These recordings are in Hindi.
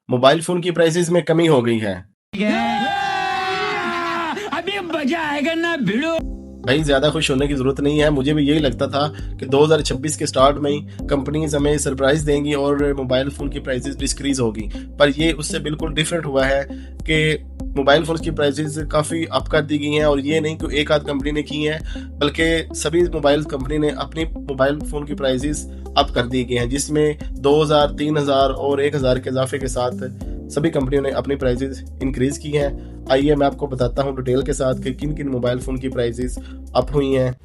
मोबाइल फोन की प्राइसेस में कमी हो गई है। अभी मजा आएगा ना भिड़ो। भाई ज्यादा खुश होने की जरूरत नहीं है, मुझे भी यही लगता था कि 2026 के स्टार्ट में ही कंपनीज हमें सरप्राइज देंगी और मोबाइल फोन की प्राइसेस डिक्रीज होगी, पर ये उससे बिल्कुल डिफरेंट हुआ है कि मोबाइल फोन की प्राइसेस काफ़ी अप कर दी गई हैं। और ये नहीं कि एक आध कंपनी ने की है, बल्कि सभी मोबाइल कंपनी ने अपनी मोबाइल फ़ोन की प्राइसेस अप कर दी गई हैं, जिसमें 2000, 3000 और 1000 के इजाफे के साथ सभी कंपनियों ने अपनी प्राइसेस इंक्रीज़ की हैं। आइए मैं आपको बताता हूं डिटेल के साथ कि किन किन मोबाइल फ़ोन की प्राइसेस अप हुई हैं।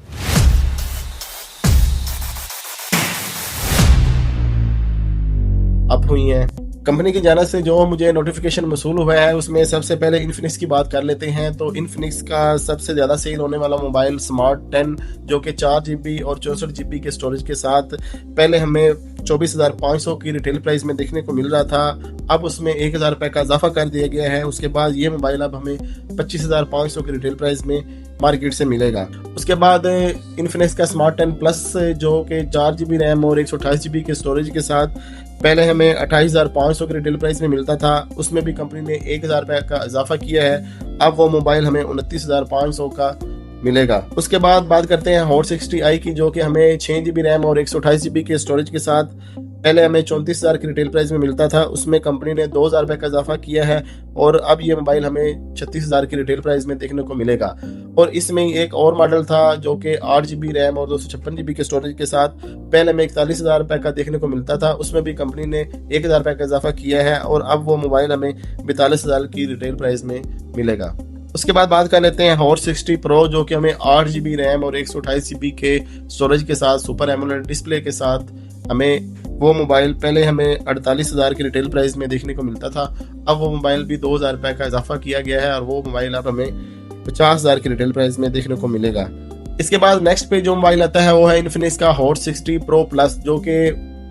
कंपनी की जानिब से जो मुझे नोटिफिकेशन मसूल हुआ है उसमें सबसे पहले इन्फिनिक्स की बात कर लेते हैं। तो इन्फिनिक्स का सबसे ज़्यादा सेल होने वाला मोबाइल स्मार्ट 10 जो कि 4GB और 64GB के स्टोरेज के साथ पहले हमें 24,500 की रिटेल प्राइस में देखने को मिल रहा था, अब उसमें 1,000 रुपये का इजाफा कर दिया गया है। उसके बाद ये मोबाइल अब हमें 25,500 की रिटेल प्राइस में मार्केट से मिलेगा। उसके बाद इन्फिनिक्स का स्मार्ट 10 प्लस जो कि 4GB रैम और 128GB के स्टोरेज के साथ पहले हमें 28,500 की रिटेल प्राइस में मिलता था, उसमें भी कंपनी ने 1,000 रुपये का इजाफा किया है। अब वो मोबाइल हमें 29,500 का मिलेगा। उसके बाद बात करते हैं हॉट 60i की, जो कि हमें 6GB रैम और 128GB के स्टोरेज के साथ पहले हमें 34,000 की रिटेल प्राइस में मिलता था, उसमें कंपनी ने 2,000 रुपये का इजाफा किया है और अब ये मोबाइल हमें 36,000 की रिटेल प्राइस में देखने को मिलेगा। और इसमें एक और मॉडल था जो कि 8GB रैम और 256GB के स्टोरेज के साथ पहले हमें 41,000 रुपये का देखने को मिलता था, उसमें भी कंपनी ने 1,000 रुपये का इजाफा किया है और अब वो मोबाइल हमें 42,000 की रिटेल प्राइस में मिलेगा। उसके बाद बात कर लेते हैं हॉट 60 प्रो जो कि हमें 8GB रैम और 128GB के स्टोरेज के साथ सुपर एमोलेड डिस्प्ले के साथ हमें वो मोबाइल पहले हमें 48,000 की रिटेल प्राइस में देखने को मिलता था, अब वो मोबाइल भी 2,000 रुपये का इजाफा किया गया है और वो मोबाइल अब हमें 50,000 की रिटेल प्राइस में देखने को मिलेगा। इसके बाद नेक्स्ट पे जो मोबाइल आता है वो है इन्फिनिक्स का हॉट 60 प्रो प्लस जो कि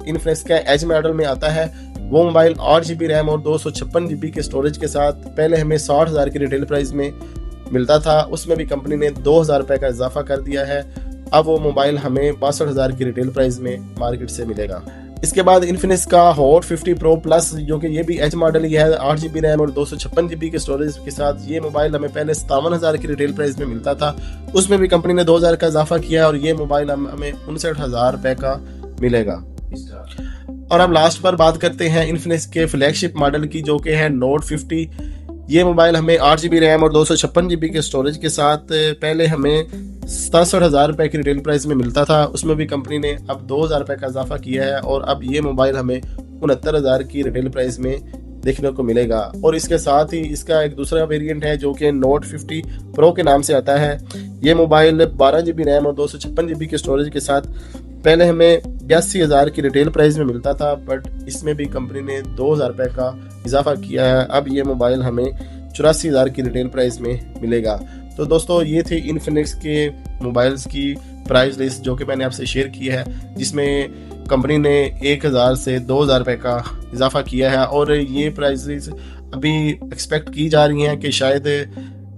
इन्फिनिक्स का एज मॉडल में आता है। वो मोबाइल 8GB रैम और 256GB के स्टोरेज के साथ पहले हमें 60,000 की रिटेल प्राइस में मिलता था, उसमें भी कंपनी ने 2,000 रुपये का इजाफा कर दिया है, अब वो मोबाइल हमें 62,000 की रिटेल प्राइस में मार्केट से मिलेगा। इसके बाद इन्फिनिक्स का हॉट 50 प्रो प्लस जो कि ये भी एच मॉडल ही है, 8GB रैम और 256GB के स्टोरेज के साथ ये मोबाइल हमें पहले 57,000 की रिटेल प्राइस में मिलता था, उसमें भी कंपनी ने 2,000 का इजाफा किया और ये मोबाइल हमें 59,000 रुपये का मिलेगा। और अब लास्ट पर बात करते हैं इन्फिनिक्स के फ्लैगशिप मॉडल की जो कि है नोट 50। ये मोबाइल हमें 8GB रैम और 256GB के स्टोरेज के साथ पहले हमें 67,000 रुपये की रिटेल प्राइस में मिलता था, उसमें भी कंपनी ने अब 2,000 रुपये का इजाफा किया है और अब ये मोबाइल हमें 69,000 की रिटेल प्राइस में देखने को मिलेगा। और इसके साथ ही इसका एक दूसरा वेरिएंट है जो कि नोट 50 प्रो के नाम से आता है। ये मोबाइल 12GB रैम और 256GB के स्टोरेज के साथ पहले हमें 82,000 की रिटेल प्राइस में मिलता था, बट इसमें भी कंपनी ने 2,000 रुपये का इजाफा किया है, अब ये मोबाइल हमें 84,000 की रिटेल प्राइस में मिलेगा। तो दोस्तों ये थे इन्फिनिक्स के मोबाइल्स की प्राइस लिस्ट जो कि मैंने आपसे शेयर की है, जिसमें कंपनी ने 1,000 से 2,000 रुपये का इजाफा किया है और ये प्राइसेस अभी एक्सपेक्ट की जा रही हैं कि शायद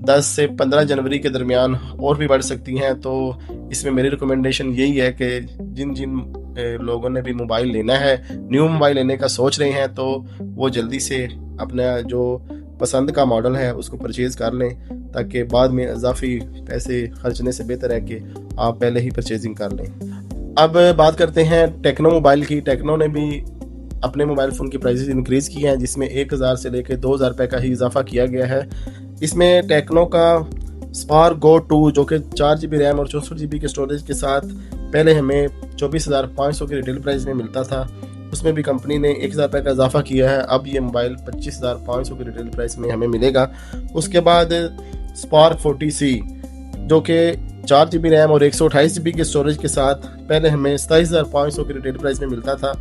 10 से 15 जनवरी के दरमियान और भी बढ़ सकती हैं। तो इसमें मेरी रिकमेंडेशन यही है कि जिन जिन लोगों ने भी मोबाइल लेना है, न्यू मोबाइल लेने का सोच रहे हैं, तो वो जल्दी से अपना जो पसंद का मॉडल है उसको परचेज़ कर लें, ताकि बाद में इजाफी पैसे खर्चने से बेहतर है कि आप पहले ही परचेजिंग कर लें। अब बात करते हैं टेक्नो मोबाइल की। टेक्नो ने भी अपने मोबाइल फ़ोन की प्राइसेस इंक्रीज़ की हैं, जिसमें 1,000 से लेकर 2,000 रुपये का ही इजाफा किया गया है। इसमें टेक्नो का स्पार्क गो 2 जो कि 4GB रैम और 64GB के स्टोरेज के साथ पहले हमें 24,500 की रिटेल प्राइस में मिलता था, उसमें भी कंपनी ने 1,000 रुपये का इजाफा किया है, अब ये मोबाइल 25,500 की रिटेल प्राइस में हमें मिलेगा। उसके बाद स्पार्क 40C जो कि 4GB रैम और 128GB के स्टोरेज के साथ पहले हमें 27,500 की रिटेल प्राइस में मिलता था,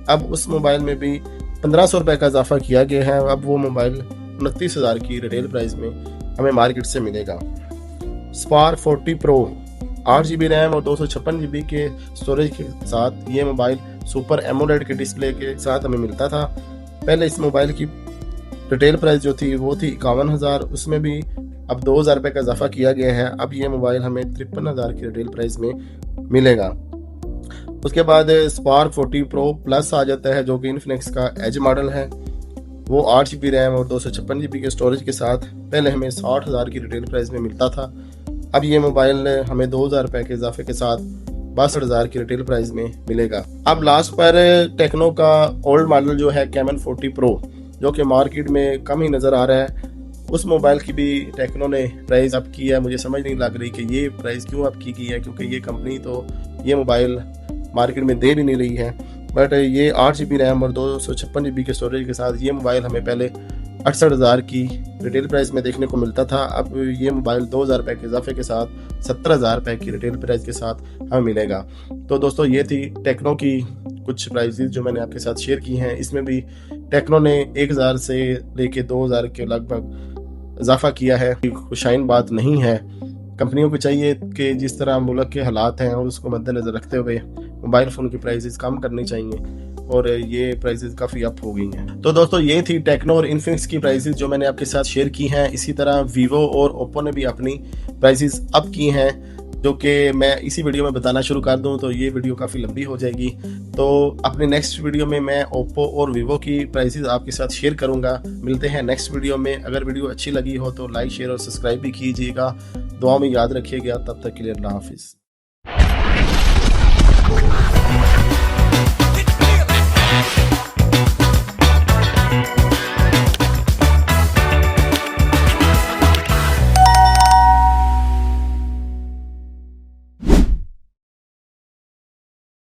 अब उस मोबाइल में भी 1,500 रुपये का इजाफा किया गया है, अब वो मोबाइल 29,000 की रिटेल प्राइस में हमें मार्केट से मिलेगा। स्पार्क 40 प्रो 8GB रैम और 256GB के स्टोरेज के साथ ये मोबाइल सुपर एमोलेड के डिस्प्ले के साथ हमें मिलता था, पहले इस मोबाइल की रिटेल प्राइस जो थी वो थी 51,000, उसमें भी अब 2,000 रुपये का इजाफा किया गया है, अब ये मोबाइल हमें 53,000 की रिटेल प्राइस में मिलेगा। उसके बाद स्पार्क 40 प्रो प्लस आ जाता है जो कि इन्फिनिक्स का एज मॉडल है। वो 8 GB रैम और 256 GB के स्टोरेज के साथ पहले हमें 60,000 की रिटेल प्राइस में मिलता था। अब ये मोबाइल हमें 2,000 रुपये के इजाफे के साथ 62,000 की रिटेल प्राइस में मिलेगा। अब लास्ट पर टेक्नो का ओल्ड मॉडल जो है कैमन 40 प्रो, जो कि मार्केट में कम ही नज़र आ रहा है, उस मोबाइल की भी टेक्नो ने प्राइस अप की है। मुझे समझ नहीं लग रही कि ये प्राइस क्यों अप की गई है, क्योंकि ये कंपनी तो ये मोबाइल मार्केट में दे भी नहीं रही है। बट ये 8 GB रैम और 256 GB के स्टोरेज के साथ ये मोबाइल हमें पहले 68,000 की रिटेल प्राइस में देखने को मिलता था। अब ये मोबाइल 2,000 रुपये के इजाफे के साथ 17,000 रुपये की रिटेल प्राइस के साथ हमें मिलेगा। तो दोस्तों ये थी टेक्नो की कुछ प्राइसेस जो मैंने आपके साथ शेयर की हैं। इसमें भी टेक्नो ने 1,000 से लेके 2,000 के लगभग इजाफा किया है। खुशाइन बात नहीं है। कंपनियों को चाहिए कि जिस तरह मुल्क के हालात हैं और उसको मद्देनज़र रखते हुए मोबाइल फ़ोन की प्राइसेस कम करनी चाहिए, और ये प्राइसेस काफ़ी अप हो गई हैं। तो दोस्तों ये थी टेक्नो और इन्फिनिक्स की प्राइसेस जो मैंने आपके साथ शेयर की हैं। इसी तरह वीवो और ओप्पो ने भी अपनी प्राइसेस अप की हैं, जो कि मैं इसी वीडियो में बताना शुरू कर दूं तो ये वीडियो काफ़ी लंबी हो जाएगी। तो अपने नेक्स्ट वीडियो में मैं ओप्पो और वीवो की प्राइसेस आपके साथ शेयर करूंगा। मिलते हैं नेक्स्ट वीडियो में। अगर वीडियो अच्छी लगी हो तो लाइक, शेयर और सब्सक्राइब भी कीजिएगा। दुआ में याद रखिएगा। तब तक के लिए अल्लाह हाफिज़।